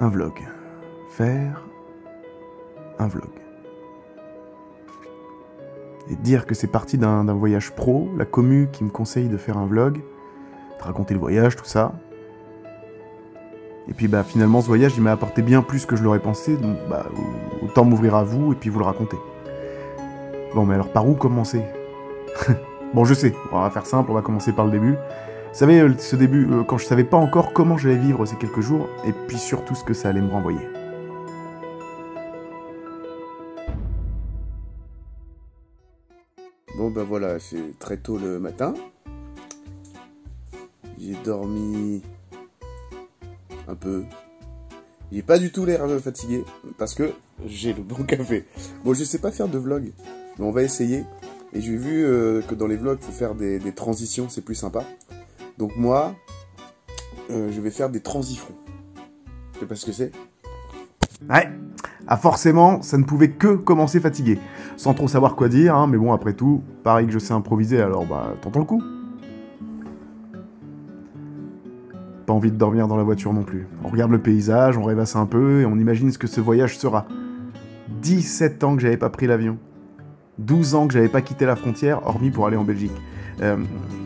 Un vlog. Faire un vlog. Et dire que c'est parti d'un voyage pro, la commu qui me conseille de faire un vlog, de raconter le voyage, tout ça. Et puis bah finalement ce voyage il m'a apporté bien plus que je l'aurais pensé, donc bah autant m'ouvrir à vous et puis vous le raconter. Bon mais alors par où commencer? Bon je sais, on va faire simple, on va commencer par le début. Vous savez, ce début, quand je savais pas encore comment j'allais vivre ces quelques jours, et puis surtout ce que ça allait me renvoyer. Bon ben voilà, c'est très tôt le matin. J'ai dormi un peu. J'ai pas du tout l'air fatigué parce que j'ai le bon café. Bon, je sais pas faire de vlog, mais on va essayer. Et j'ai vu que dans les vlogs, il faut faire des transitions, c'est plus sympa. Donc moi, je vais faire des transifrons. Je sais pas ce que c'est. Ouais, ah forcément, ça ne pouvait que commencer fatigué. Sans trop savoir quoi dire, hein, mais bon, après tout, pareil que je sais improviser, alors bah, tentons le coup. Pas envie de dormir dans la voiture non plus. On regarde le paysage, on rêvasse un peu, et on imagine ce que ce voyage sera. 17 ans que j'avais pas pris l'avion. 12 ans que j'avais pas quitté la frontière, hormis pour aller en Belgique.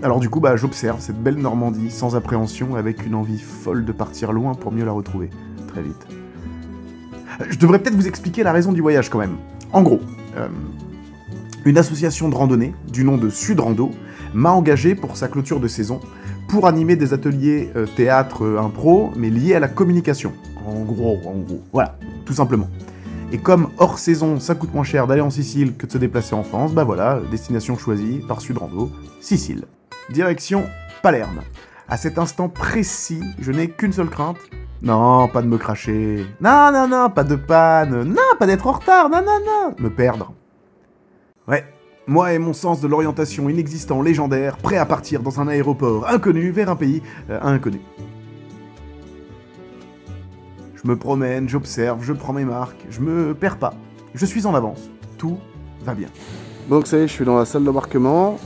Alors du coup, bah, j'observe cette belle Normandie, sans appréhension, avec une envie folle de partir loin pour mieux la retrouver, très vite. Je devrais peut-être vous expliquer la raison du voyage quand même. En gros, une association de randonnée, du nom de Sud Rando, m'a engagé pour sa clôture de saison, pour animer des ateliers théâtre impro, mais liés à la communication. En gros, voilà, tout simplement. Et comme hors saison, ça coûte moins cher d'aller en Sicile que de se déplacer en France, bah voilà, destination choisie par Sud Rando, Sicile. Direction Palerme. À cet instant précis, je n'ai qu'une seule crainte. Non, pas de me cracher. Non, non, non, pas de panne. Non, pas d'être en retard. Non, non, non. Me perdre. Ouais, moi et mon sens de l'orientation inexistant, légendaire, prêt à partir dans un aéroport inconnu vers un pays inconnu. Je me promène, j'observe, je prends mes marques, je me perds pas. Je suis en avance. Tout va bien. Donc ça y est, je suis dans la salle d'embarquement.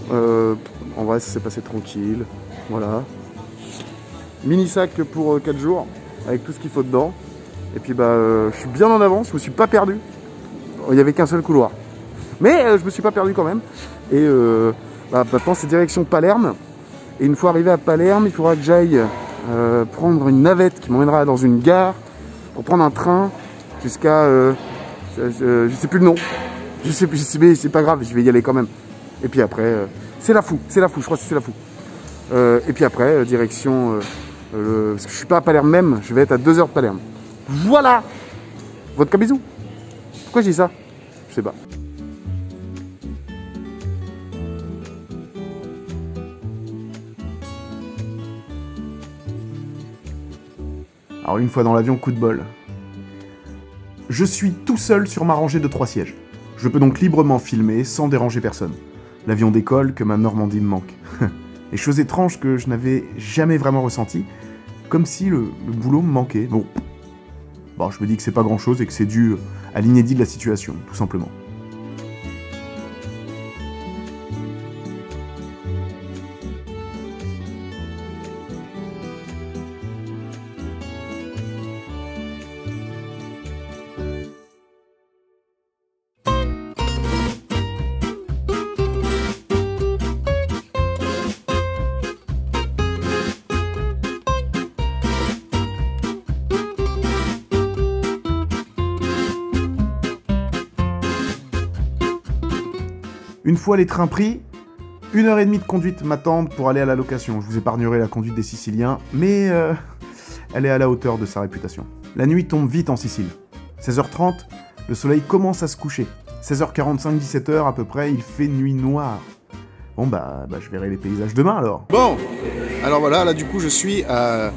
En vrai, ça s'est passé tranquille. Voilà. Mini sac pour 4 jours, avec tout ce qu'il faut dedans. Et puis bah, je suis bien en avance, je me suis pas perdu. Il n'y avait qu'un seul couloir. Mais je me suis pas perdu quand même. Et maintenant, c'est direction Palerme. Et une fois arrivé à Palerme, il faudra que j'aille prendre une navette qui m'emmènera dans une gare pour prendre un train jusqu'à... je sais plus le nom. Je sais plus, mais c'est pas grave, je vais y aller quand même. Et puis après, c'est la fou, je crois que c'est la fou. Et puis après, direction... parce que je suis pas à Palerme même, je vais être à 2 heures de Palerme. Voilà. Votre bisou. Pourquoi je dis ça? Je sais pas. Alors une fois dans l'avion, coup de bol. Je suis tout seul sur ma rangée de 3 sièges. Je peux donc librement filmer sans déranger personne. L'avion décolle, que ma Normandie me manque. Et chose étrange que je n'avais jamais vraiment ressenti, comme si le boulot me manquait. Bon, je me dis que c'est pas grand chose et que c'est dû à l'inédit de la situation, tout simplement. Une fois les trains pris, 1h30 de conduite m'attendent pour aller à la location. Je vous épargnerai la conduite des Siciliens, mais elle est à la hauteur de sa réputation. La nuit tombe vite en Sicile. 16h30, le soleil commence à se coucher. 16h45, 17h à peu près, il fait nuit noire. Bon bah je verrai les paysages demain alors. Bon, alors voilà, là du coup je suis à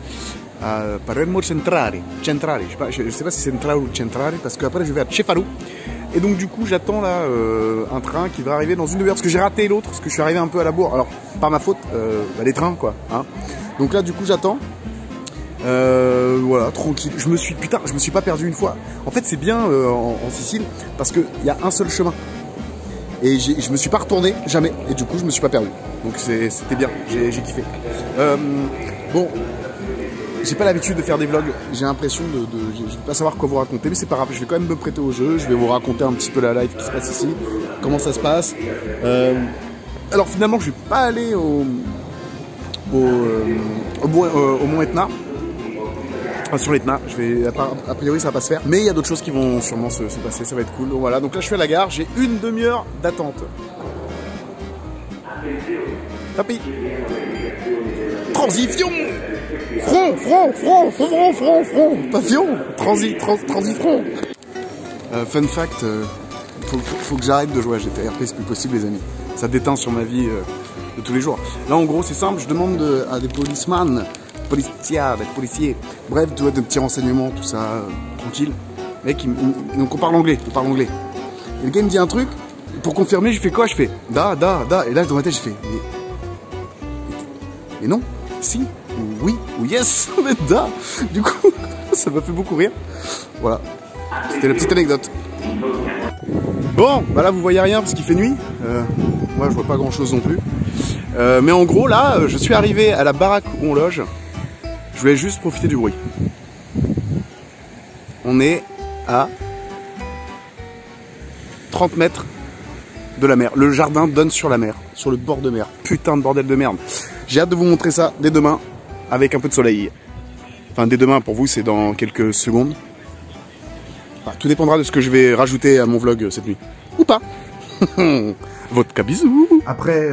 Palermo Centrale. Je sais pas si c'est Centrale ou Centrale, parce qu'après je vais à Cefaru. Et donc du coup j'attends là un train qui va arriver dans une demi-heure, parce que j'ai raté l'autre, parce que je suis arrivé un peu à la bourre. Alors, pas ma faute, les trains quoi. Hein. Donc là du coup j'attends. Voilà, tranquille. Je me suis pas perdu une fois. En fait c'est bien en Sicile, parce qu'il y a un seul chemin. Et je me suis pas retourné, jamais. Et du coup je me suis pas perdu. Donc c'était bien, j'ai kiffé. Bon, j'ai pas l'habitude de faire des vlogs. J'ai l'impression je vais pas savoir quoi vous raconter, mais c'est pas grave. Je vais quand même me prêter au jeu. Je vais vous raconter un petit peu la live qui se passe ici, comment ça se passe. Alors finalement, je vais pas aller au Mont Etna. Enfin, sur l'Etna, a priori ça va pas se faire, mais il y a d'autres choses qui vont sûrement se passer, ça va être cool. Donc voilà, donc là je suis à la gare, j'ai une demi-heure d'attente. Tapis. Transition. Front. Pavillon. Transifront. Fun fact, faut que j'arrête de jouer à GTA RP, c'est plus possible les amis. Ça déteint sur ma vie de tous les jours. Là en gros c'est simple, je demande à des policemen, policiers, bref, tu vois, de petits renseignements, tout ça, tranquille. Mec, donc on parle anglais, Et le gars il me dit un truc, pour confirmer, je fais quoi? Je fais da, et là dans ma tête je fais mais non, si, ou oui, ou yes, on est da. Du coup, ça m'a fait beaucoup rire. Voilà, c'était la petite anecdote. Bon, bah là vous voyez rien parce qu'il fait nuit. Moi je vois pas grand chose non plus. Mais en gros là, je suis arrivé à la baraque où on loge. Je voulais juste profiter du bruit. On est à 30 mètres de la mer. Le jardin donne sur la mer, sur le bord de mer. Putain de bordel de merde. J'ai hâte de vous montrer ça dès demain, avec un peu de soleil. Enfin, dès demain, pour vous, c'est dans quelques secondes. Enfin, tout dépendra de ce que je vais rajouter à mon vlog cette nuit. Ou pas. Vodka bisous. Après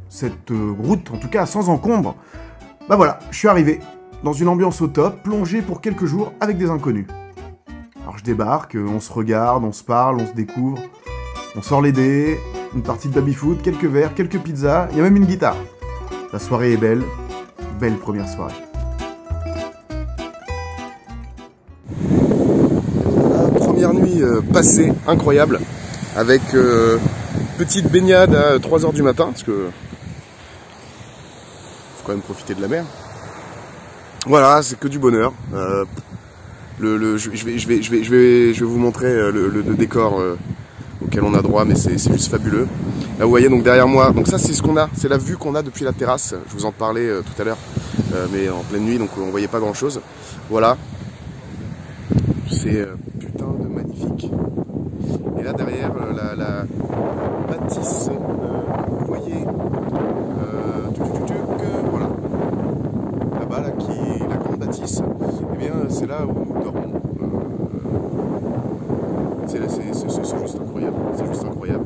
cette route, en tout cas sans encombre, bah voilà, je suis arrivé dans une ambiance au top, plongé pour quelques jours avec des inconnus. Alors je débarque, on se regarde, on se parle, on se découvre, on sort les dés, une partie de baby-foot, quelques verres, quelques pizzas, il y a même une guitare. La soirée est belle, belle première soirée. La première nuit passée, incroyable, avec petite baignade à 3 h du matin, parce que faut quand même profiter de la mer. Voilà, c'est que du bonheur. Je vais vous montrer le décor auquel on a droit, mais c'est juste fabuleux. Là vous voyez donc derrière moi, donc ça c'est ce qu'on a, c'est la vue qu'on a depuis la terrasse. Je vous en parlais tout à l'heure, mais en pleine nuit, donc on voyait pas grand chose. Voilà, c'est putain de magnifique. Et là derrière la bâtisse, vous voyez, voilà, là-bas là qui est la grande bâtisse. Et bien c'est là où nous dormons. C'est juste incroyable, c'est juste incroyable.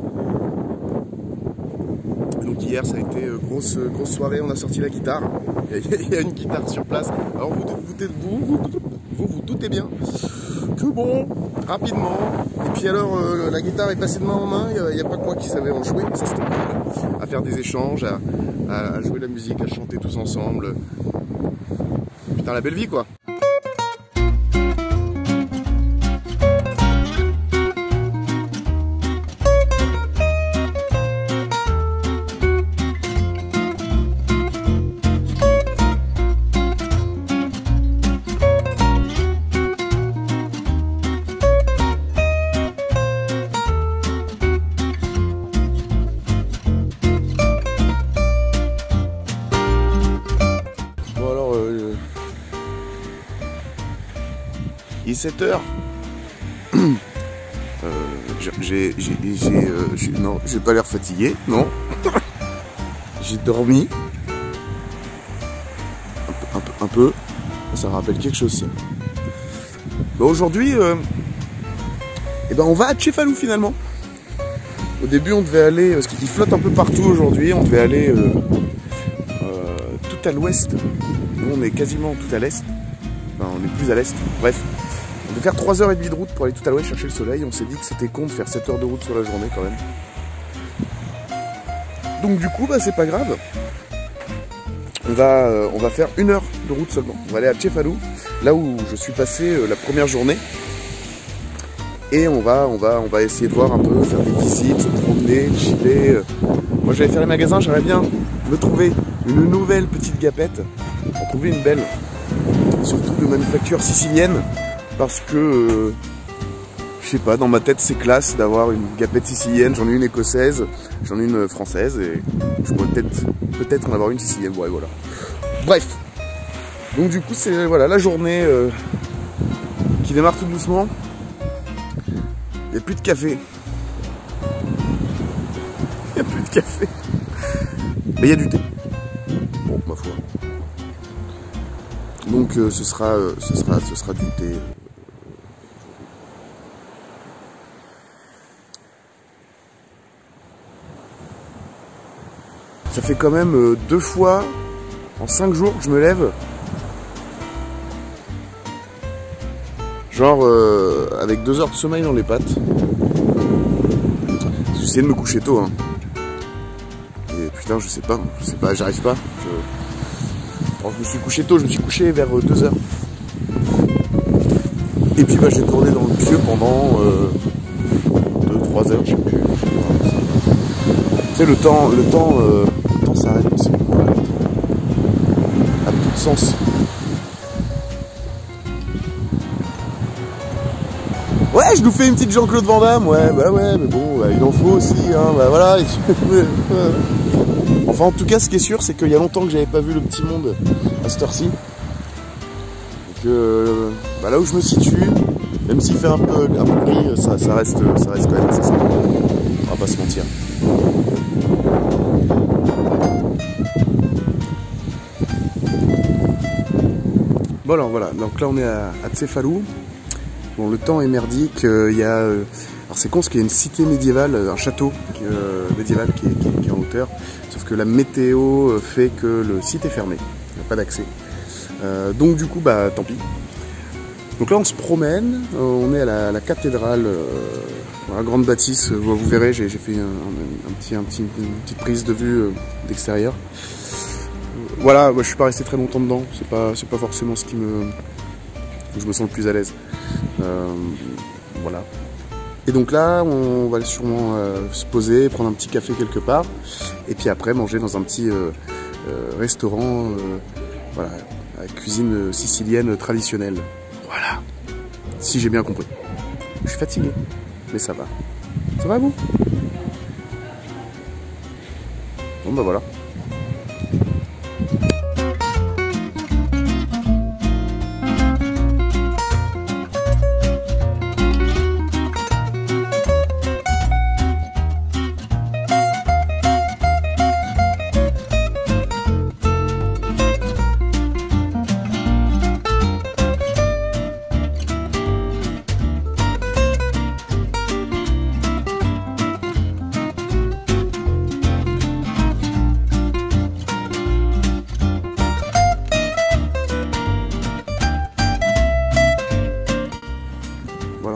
Donc hier ça a été grosse soirée, on a sorti la guitare, il y a une guitare sur place. Alors vous doutez bien que bon, rapidement, et puis alors la guitare est passée de main en main, il n'y a pas que moi qui savais en jouer, ça c'était cool, à faire des échanges, à jouer la musique, à chanter tous ensemble. Putain la belle vie quoi. Il est 7 h. Non, j'ai pas l'air fatigué, non. J'ai dormi. Un peu. Ça me rappelle quelque chose, ça. Bah, aujourd'hui, eh ben, on va à Tchefalou finalement. Au début, on devait aller, parce qu'il flotte un peu partout aujourd'hui, on devait aller tout à l'ouest. Nous, on est quasiment tout à l'est. Enfin, on est plus à l'est. Bref. On devait faire 3 h 30 de route pour aller tout à l'ouest chercher le soleil. On s'est dit que c'était con de faire 7 heures de route sur la journée quand même. Donc du coup, bah, c'est pas grave. On va faire 1 heure de route seulement. On va aller à Tchefalou, là où je suis passé la première journée. Et on va essayer de voir un peu, faire des visites, se promener, chiller. Moi j'allais faire les magasins, j'aimerais bien me trouver une nouvelle petite gapette. En trouver une belle, surtout de manufacture sicilienne. Parce que, je sais pas, dans ma tête c'est classe d'avoir une gapette sicilienne. J'en ai une écossaise, j'en ai une française et je pourrais peut-être en avoir une sicilienne. Ouais, voilà. Bref, Donc du coup c'est voilà la journée qui démarre tout doucement. Il n'y a plus de café. Il n'y a plus de café. Mais il y a du thé. Bon, ma foi. Donc ce sera du thé. Ça fait quand même 2 fois en 5 jours que je me lève. Genre avec 2 heures de sommeil dans les pattes. J'essaie de me coucher tôt. Hein. Et putain, je sais pas, j'arrive pas. Alors, je me suis couché tôt, je me suis couché vers 2 heures. Et puis bah, j'ai tourné dans le pieu pendant 2-3 heures, je sais plus. Tu sais, le temps s'arrête à ce moment-là. A plus de sens. Ouais, je nous fais une petite Jean-Claude Van Damme, ouais, bah ouais, mais bon, bah, il en faut aussi, hein, bah voilà. Enfin, en tout cas, ce qui est sûr, c'est qu'il y a longtemps que j'avais pas vu le petit monde à cette heure-ci. Donc, bah, là où je me situe, même s'il fait un peu gris, ça reste quand même assez sympa. On va pas se mentir. Bon alors voilà, donc là on est à Cefalù. Bon, le temps est merdique, il y a... alors c'est con parce qu'il y a une cité médiévale, un château médiéval qui est en hauteur. Sauf que la météo fait que le site est fermé, il n'y a pas d'accès. Donc du coup, bah tant pis. Donc là on se promène, on est à la cathédrale, la grande bâtisse, vous verrez, j'ai fait une petite prise de vue d'extérieur. Voilà, moi, je suis pas resté très longtemps dedans, c'est pas forcément ce qui je me sens le plus à l'aise. Voilà. Et donc là, on va sûrement se poser, prendre un petit café quelque part, et puis après manger dans un petit restaurant, voilà, à cuisine sicilienne traditionnelle. Voilà. Si j'ai bien compris. Je suis fatigué, mais ça va. Ça va vous? Bon bah voilà.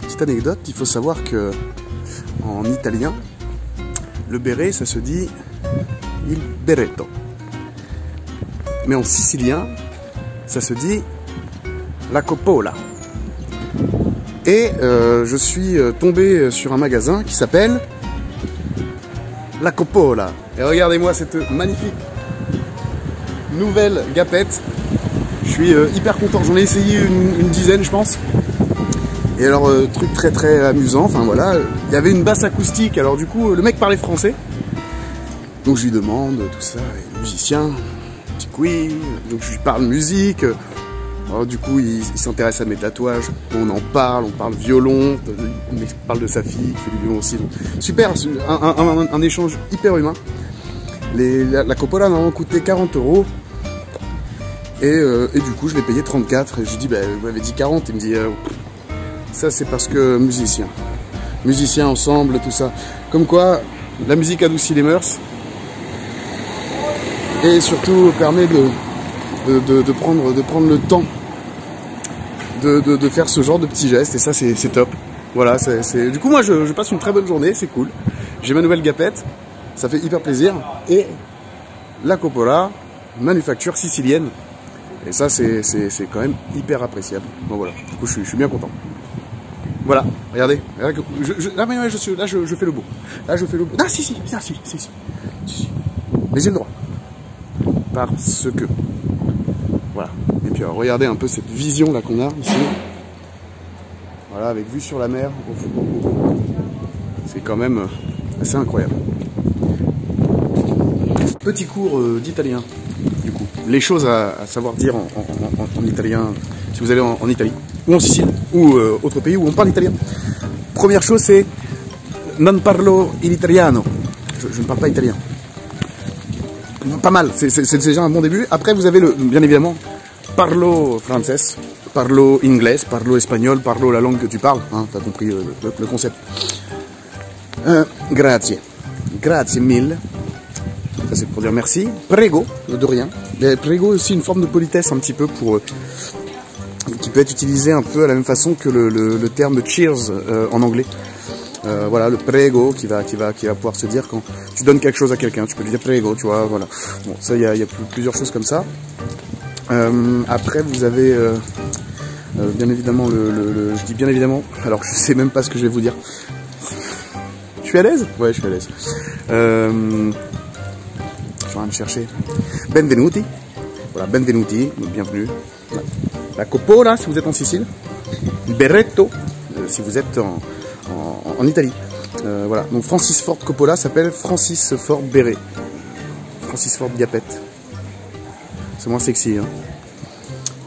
Petite anecdote, il faut savoir que en italien, le béret, ça se dit il berretto. Mais en sicilien, ça se dit la coppola. Et je suis tombé sur un magasin qui s'appelle la coppola. Et regardez-moi cette magnifique nouvelle gapette. Je suis hyper content, j'en ai essayé une dizaine je pense. Et alors, truc très très amusant, enfin voilà, il y avait une basse acoustique, alors du coup, le mec parlait français. Donc je lui demande tout ça, musicien, petit quiz, donc je lui parle musique. Alors du coup, il s'intéresse à mes tatouages, on parle violon, il parle de sa fille qui fait du violon aussi. Donc, super, un échange hyper humain. La Coppola m'a coûté 40 €. Et du coup, je l'ai payé 34. Et je lui dis, bah, vous m'avez dit 40. Il me dit, ça c'est parce que musiciens ensemble, tout ça. Comme quoi, la musique adoucit les mœurs. Et surtout permet de prendre le temps de faire ce genre de petits gestes. Et ça c'est top. Voilà, du coup moi je passe une très bonne journée, c'est cool. J'ai ma nouvelle gapette, ça fait hyper plaisir. Et la Coppola, manufacture sicilienne. Et ça c'est quand même hyper appréciable. Bon voilà, du coup je suis bien content. Voilà, regardez. Là, je fais le beau. Là, je fais le beau. Ah, si. Mais j'ai le droit. Parce que. Voilà. Et puis, alors, regardez un peu cette vision là qu'on a ici. Voilà, avec vue sur la mer. C'est quand même assez incroyable. Petit cours d'italien, du coup. les choses à savoir dire en italien, si vous allez en Italie, ou en Sicile, ou autre pays où on parle italien. Première chose, c'est non parlo in italiano. Je ne parle pas italien. Pas mal, c'est déjà un bon début. Après, vous avez bien évidemment, parlo français, parlo anglais, parlo espagnol, parlo la langue que tu parles. Hein, t'as compris le concept. Grazie. Grazie mille. Ça c'est pour dire merci. Prego, de rien. Mais prego est aussi une forme de politesse un petit peu qui peut être utilisé un peu à la même façon que le terme cheers en anglais. Voilà, le prego qui va pouvoir se dire quand tu donnes quelque chose à quelqu'un, tu peux lui dire prego, tu vois, voilà. Bon, ça, il y a plusieurs choses comme ça. Après, vous avez bien évidemment je dis bien évidemment, alors que je sais même pas ce que je vais vous dire. Je suis à l'aise? Ouais, je suis à l'aise. Je vais me chercher. Benvenuti. Voilà, benvenuti, bienvenue. La coppola, si vous êtes en Sicile. Berretto, si vous êtes en Italie. Voilà, donc Francis Ford Coppola s'appelle Francis Ford Beret. Francis Ford Diapette. C'est moins sexy, hein.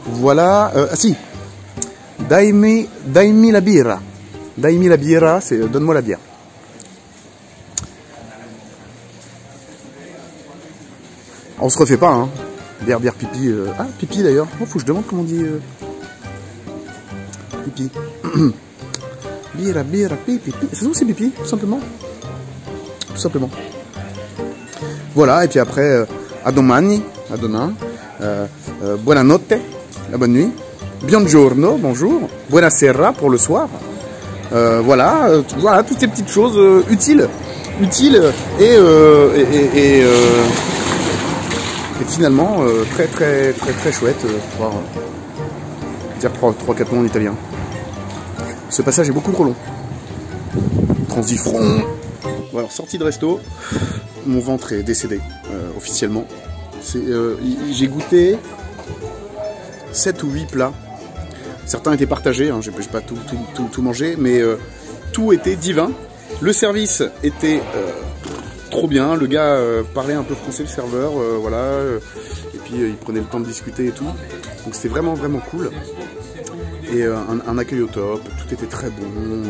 Voilà, ah si. Daimi la birra. Daimi la birra, c'est donne-moi la bière. On se refait pas, hein. Bière, pipi. Ah, pipi d'ailleurs. Oh, faut que je demande comment on dit pipi. Birra, pipi. C'est tout, c'est pipi, tout simplement. Tout simplement. Voilà, et puis après, à domani, à demain. Buonanotte, la bonne nuit. Buongiorno, bonjour. Buonasera pour le soir. Voilà, voilà, toutes ces petites choses utiles et finalement très chouette pouvoir dire 3-4 mots en italien. Ce passage est beaucoup trop long. Transifront. Bon, alors, sortie de resto, mon ventre est décédé officiellement. J'ai goûté 7 ou 8 plats. Certains étaient partagés, hein, j'ai pas tout mangé, mais tout était divin. Le service était trop bien, le gars parlait un peu français, le serveur, voilà, et puis il prenait le temps de discuter et tout. Donc c'était vraiment cool. Et un accueil au top, tout était très bon,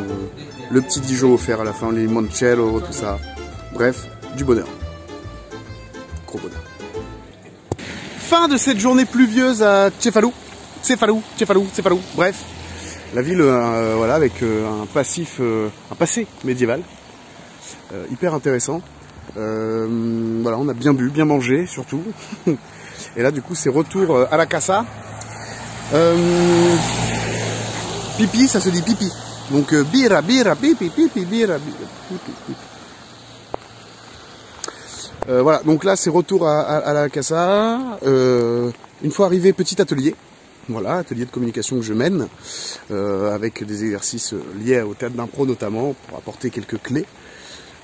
le petit Dijon offert à la fin, les limoncello, tout ça. Bref, du bonheur. Gros bonheur. Fin de cette journée pluvieuse à Cefalù. Bref, la ville, voilà, avec un passé médiéval, hyper intéressant. Voilà, on a bien bu, bien mangé surtout. Et là, du coup, c'est retour à la casa. Pipi, ça se dit pipi. Donc birra, pipi, birra, pipi. Voilà, donc là, c'est retour à la casa. Une fois arrivé, petit atelier. Voilà, atelier de communication que je mène, avec des exercices liés au théâtre d'impro notamment, pour apporter quelques clés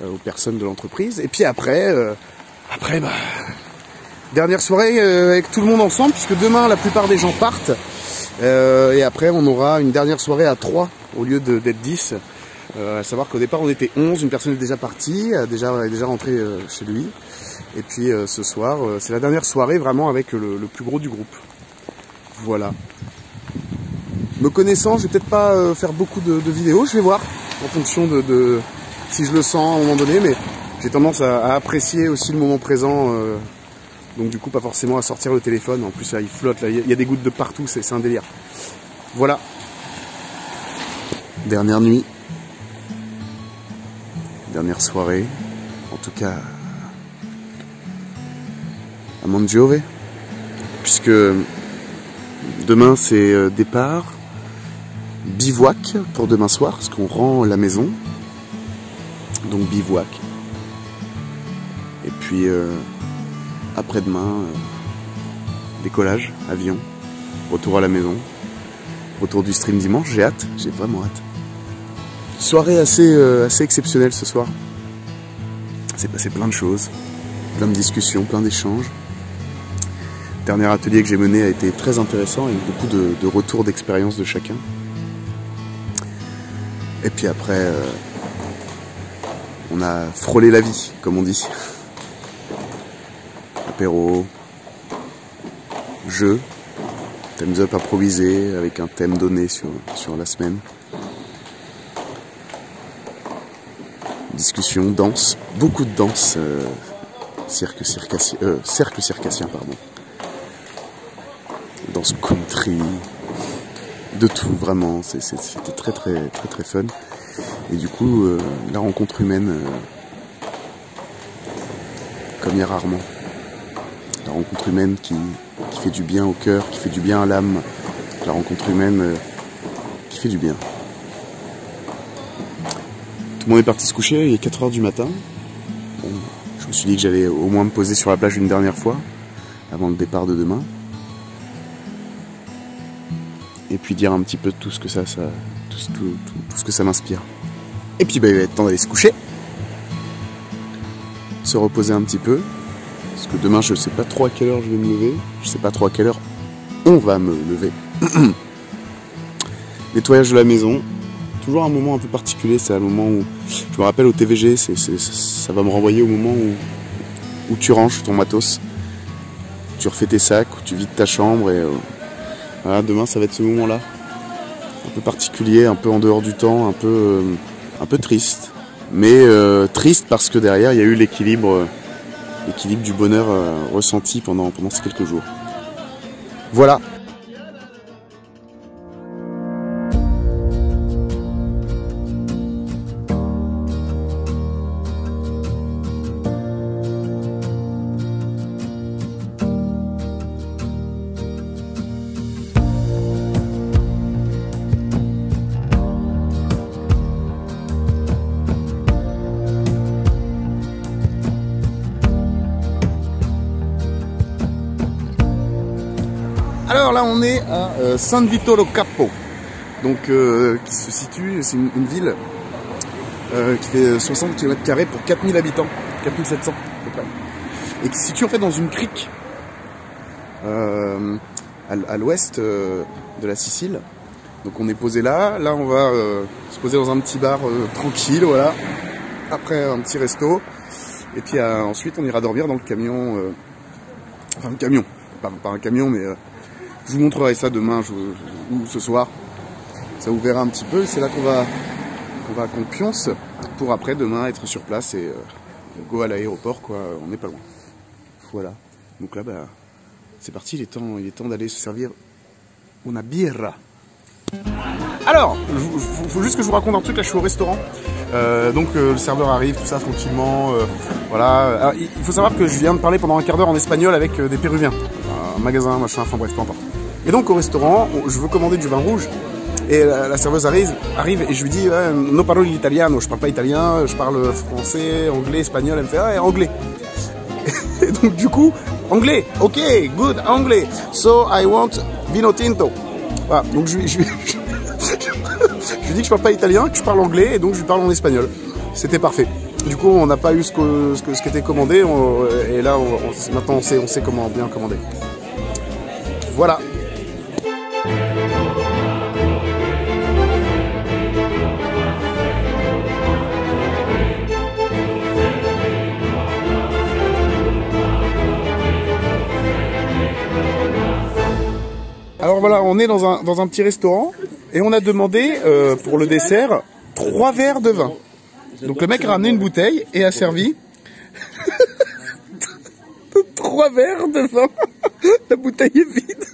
aux personnes de l'entreprise. Et puis après, bah, dernière soirée avec tout le monde ensemble, puisque demain la plupart des gens partent. Et après on aura une dernière soirée à 3 au lieu d'être 10. À savoir qu'au départ on était 11, une personne est déjà partie, est déjà rentrée chez lui. Et puis ce soir, c'est la dernière soirée vraiment avec le plus gros du groupe. Voilà. Me connaissant, je vais peut-être pas faire beaucoup de vidéos, je vais voir, en fonction de si je le sens à un moment donné, mais j'ai tendance à apprécier aussi le moment présent, donc du coup pas forcément à sortir le téléphone. En plus là, il flotte, là, il y a des gouttes de partout, c'est un délire. Voilà. Dernière nuit, dernière soirée, en tout cas à Mondgiove, puisque demain c'est départ, bivouac pour demain soir, parce qu'on rend la maison, donc bivouac. Et puis après-demain, décollage, avion, retour à la maison, retour du stream dimanche, j'ai hâte, j'ai vraiment hâte. Soirée assez exceptionnelle ce soir. C'est passé plein de choses, plein de discussions, plein d'échanges. Le dernier atelier que j'ai mené a été très intéressant, avec beaucoup de retours d'expérience de chacun. Et puis après, on a frôlé la vie, comme on dit. Apéro, jeu, Time's Up improvisé avec un thème donné sur la semaine. Discussion, danse, beaucoup de danse, cercle circassien, pardon. Danse country, de tout vraiment, c'était très fun. Et du coup, la rencontre humaine, comme il y a rarement. La rencontre humaine qui fait du bien au cœur, qui fait du bien à l'âme. La rencontre humaine qui fait du bien. Tout le monde est parti se coucher, il est 4 h du matin. Bon, je me suis dit que j'allais au moins me poser sur la plage une dernière fois, avant le départ de demain. Et puis dire un petit peu tout ce que tout ce que ça m'inspire. Et puis bah, il va être temps d'aller se coucher. Se reposer un petit peu. Parce que demain je sais pas trop à quelle heure je vais me lever. Je sais pas trop à quelle heure on va me lever. Nettoyage de la maison. Toujours un moment un peu particulier, c'est un moment où, je me rappelle au TVG, ça va me renvoyer au moment où tu ranges ton matos, tu refais tes sacs, où tu vides ta chambre et voilà, demain ça va être ce moment-là. Un peu particulier, un peu en dehors du temps, un peu triste. Mais triste parce que derrière il y a eu l'équilibre du bonheur ressenti pendant ces quelques jours. Voilà. Alors là on est à San Vitolo Capo, donc qui se situe, c'est une ville qui fait 60 km² pour 4000 habitants, 4700 à peu près, et qui se situe en fait dans une crique à l'ouest de la Sicile. Donc on est posé là on va se poser dans un petit bar tranquille, voilà, après un petit resto, et puis ensuite on ira dormir dans le camion, enfin le camion, pas un camion mais... je vous montrerai ça demain ou ce soir. Ça vous verra un petit peu. C'est là qu'on va pionce pour après demain être sur place et go à l'aéroport quoi. On n'est pas loin. Voilà. Donc là bah c'est parti. Il est temps d'aller se servir una birra. Alors, faut juste que je vous raconte un truc. Là, je suis au restaurant. Le serveur arrive, tout ça tranquillement. Voilà. Alors, il faut savoir que je viens de parler pendant un quart d'heure en espagnol avec des Péruviens. Un magasin, machin, enfin bref, peu importe. Et donc au restaurant, je veux commander du vin rouge. Et la serveuse arrive et je lui dis no parlo l'italiano, je parle pas italien, je parle français, anglais, espagnol. Elle me fait anglais. Et donc du coup, anglais, ok, good, anglais. So I want vino tinto. Voilà, donc je lui dis que je parle pas italien, que je parle anglais, et donc je lui parle en espagnol. C'était parfait. Du coup, on n'a pas eu ce qui était commandé, et là, maintenant on sait comment bien commander. Voilà. Alors voilà, on est dans un petit restaurant et on a demandé pour le dessert 3 verres de vin. Donc le mec a ramené une bouteille et a servi 3 verres de vin. La bouteille est vide.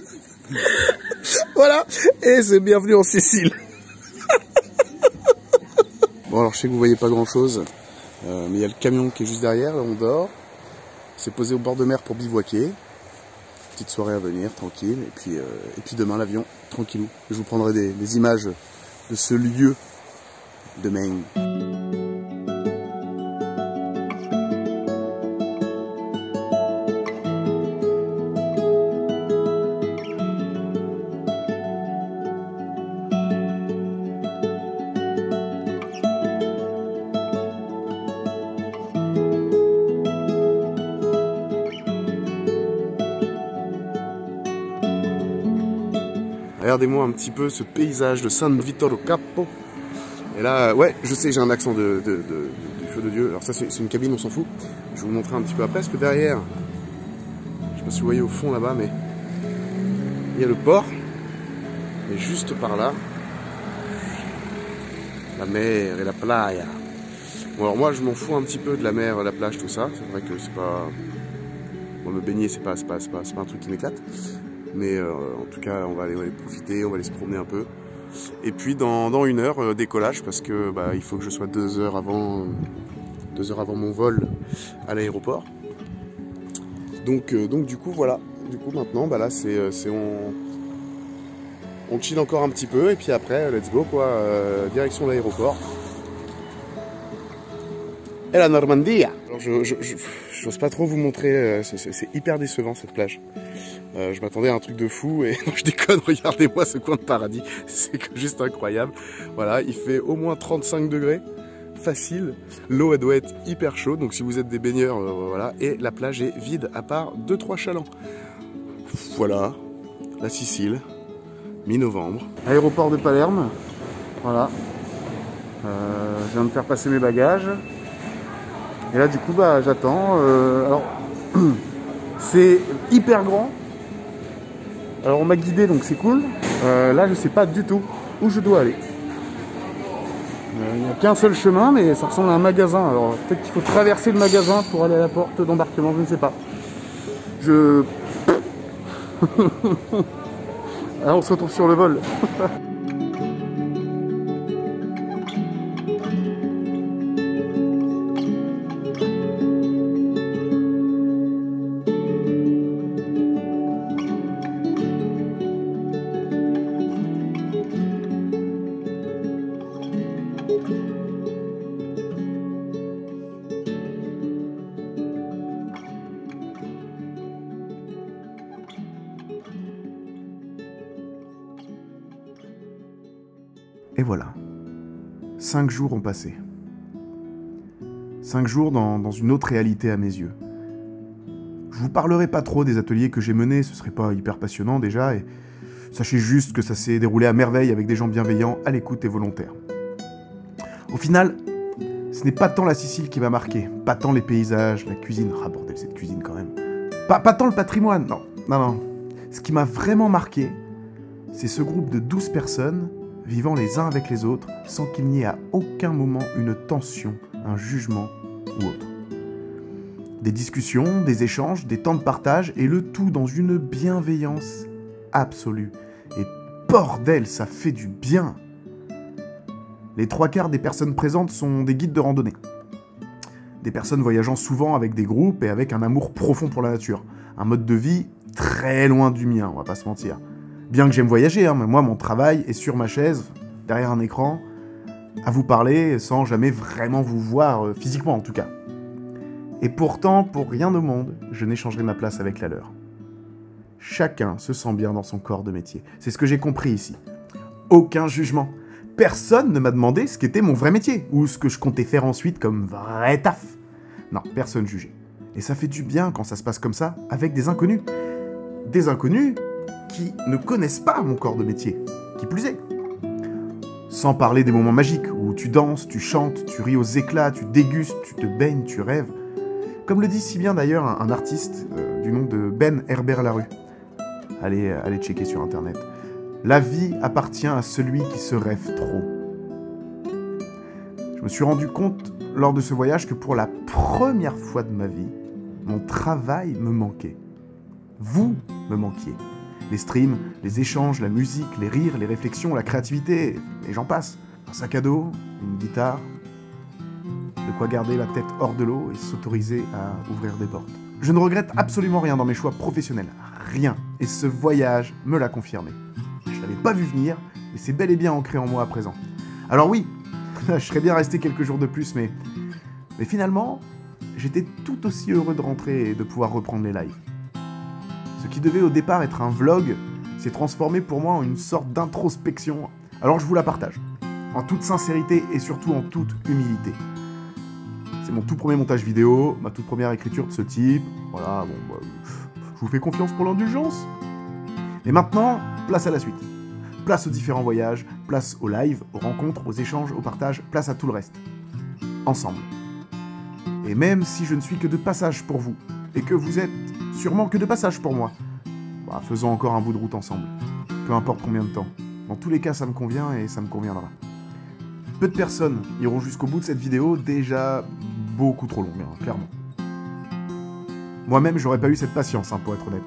Voilà, et c'est bienvenue en Sicile. Bon alors je sais que vous voyez pas grand chose, mais il y a le camion qui est juste derrière, là on dort. C'est posé au bord de mer pour bivouaquer. Petite soirée à venir, tranquille, et puis demain l'avion, tranquillou. Je vous prendrai des images de ce lieu demain. Regardez-moi un petit peu ce paysage de San Vitolo Capo. Et là, ouais, je sais, j'ai un accent du feu de Dieu. Alors ça, c'est une cabine, on s'en fout. Je vais vous montrer un petit peu après, parce que derrière, je sais pas si vous voyez au fond là-bas, mais il y a le port, et juste par là, la mer et la playa. Bon alors moi je m'en fous un petit peu de la mer, la plage, tout ça. C'est vrai que c'est pas... Bon, me baigner c'est pas un truc qui m'éclate. Mais en tout cas on va aller profiter, on va aller se promener un peu. Et puis dans 1 heure, décollage, parce que bah, il faut que je sois 2 heures avant mon vol à l'aéroport. Donc du coup voilà. Du coup maintenant bah là on chill encore un petit peu et puis après let's go quoi, direction l'aéroport. Et la Normandie. Alors j'ose pas trop vous montrer, c'est hyper décevant cette plage. Je m'attendais à un truc de fou et non je déconne, regardez-moi ce coin de paradis, c'est juste incroyable. Voilà, il fait au moins 35 degrés, facile, l'eau elle doit être hyper chaude, donc si vous êtes des baigneurs, voilà, et la plage est vide à part 2-3 chalands. Voilà, la Sicile, mi-novembre. Aéroport de Palerme, voilà. Je viens de faire passer mes bagages. Et là du coup bah j'attends. Alors c'est hyper grand. Alors on m'a guidé donc c'est cool. Là je sais pas du tout où je dois aller. Il n'y a qu'un seul chemin mais ça ressemble à un magasin. Alors peut-être qu'il faut traverser le magasin pour aller à la porte d'embarquement, je ne sais pas. Alors on se retrouve sur le vol. Et voilà, 5 jours ont passé. 5 jours dans une autre réalité à mes yeux. Je vous parlerai pas trop des ateliers que j'ai menés, ce serait pas hyper passionnant déjà, et sachez juste que ça s'est déroulé à merveille avec des gens bienveillants, à l'écoute et volontaires. Au final, ce n'est pas tant la Sicile qui m'a marqué, pas tant les paysages, la cuisine, ah bordel cette cuisine quand même, pas tant le patrimoine, non. Ce qui m'a vraiment marqué, c'est ce groupe de 12 personnes vivant les uns avec les autres, sans qu'il n'y ait à aucun moment une tension, un jugement ou autre. Des discussions, des échanges, des temps de partage, et le tout dans une bienveillance absolue. Et bordel, ça fait du bien! Les 3/4 des personnes présentes sont des guides de randonnée. Des personnes voyageant souvent avec des groupes et avec un amour profond pour la nature. Un mode de vie très loin du mien, on va pas se mentir. Bien que j'aime voyager, mais moi, mon travail est sur ma chaise, derrière un écran, à vous parler sans jamais vraiment vous voir, physiquement en tout cas. Et pourtant, pour rien au monde, je n'échangerai ma place avec la leur. Chacun se sent bien dans son corps de métier. C'est ce que j'ai compris ici. Aucun jugement. Personne ne m'a demandé ce qu'était mon vrai métier, ou ce que je comptais faire ensuite comme vrai taf. Non, personne jugeait. Et ça fait du bien quand ça se passe comme ça, avec des inconnus. Des inconnus qui ne connaissent pas mon corps de métier, qui plus est. Sans parler des moments magiques, où tu danses, tu chantes, tu ris aux éclats, tu dégustes, tu te baignes, tu rêves. Comme le dit si bien d'ailleurs un artiste du nom de Ben Herbert Larue. Allez checker sur internet. La vie appartient à celui qui se rêve trop. Je me suis rendu compte lors de ce voyage que pour la première fois de ma vie, mon travail me manquait. Vous me manquiez. Les streams, les échanges, la musique, les rires, les réflexions, la créativité, et j'en passe. Un sac à dos, une guitare, de quoi garder la tête hors de l'eau et s'autoriser à ouvrir des portes. Je ne regrette absolument rien dans mes choix professionnels, rien. Et ce voyage me l'a confirmé. Je ne l'avais pas vu venir, mais c'est bel et bien ancré en moi à présent. Alors oui, je serais bien resté quelques jours de plus, mais finalement, j'étais tout aussi heureux de rentrer et de pouvoir reprendre les lives. Ce qui devait au départ être un vlog s'est transformé pour moi en une sorte d'introspection. Alors je vous la partage, en toute sincérité et surtout en toute humilité. C'est mon tout premier montage vidéo, ma toute première écriture de ce type. Voilà, bon, je vous fais confiance pour l'indulgence. Et maintenant, place à la suite. Place aux différents voyages, place aux lives, aux rencontres, aux échanges, au partage, place à tout le reste. Ensemble. Et même si je ne suis que de passage pour vous, et que vous êtes sûrement que de passage pour moi, bah, faisons encore un bout de route ensemble. Peu importe combien de temps. Dans tous les cas, ça me convient et ça me conviendra. Peu de personnes iront jusqu'au bout de cette vidéo, déjà beaucoup trop longue, hein, clairement. Moi-même, j'aurais pas eu cette patience, hein, pour être honnête.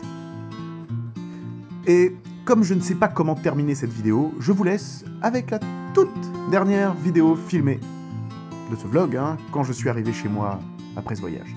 Et comme je ne sais pas comment terminer cette vidéo, je vous laisse avec la toute dernière vidéo filmée de ce vlog, hein, quand je suis arrivé chez moi après ce voyage.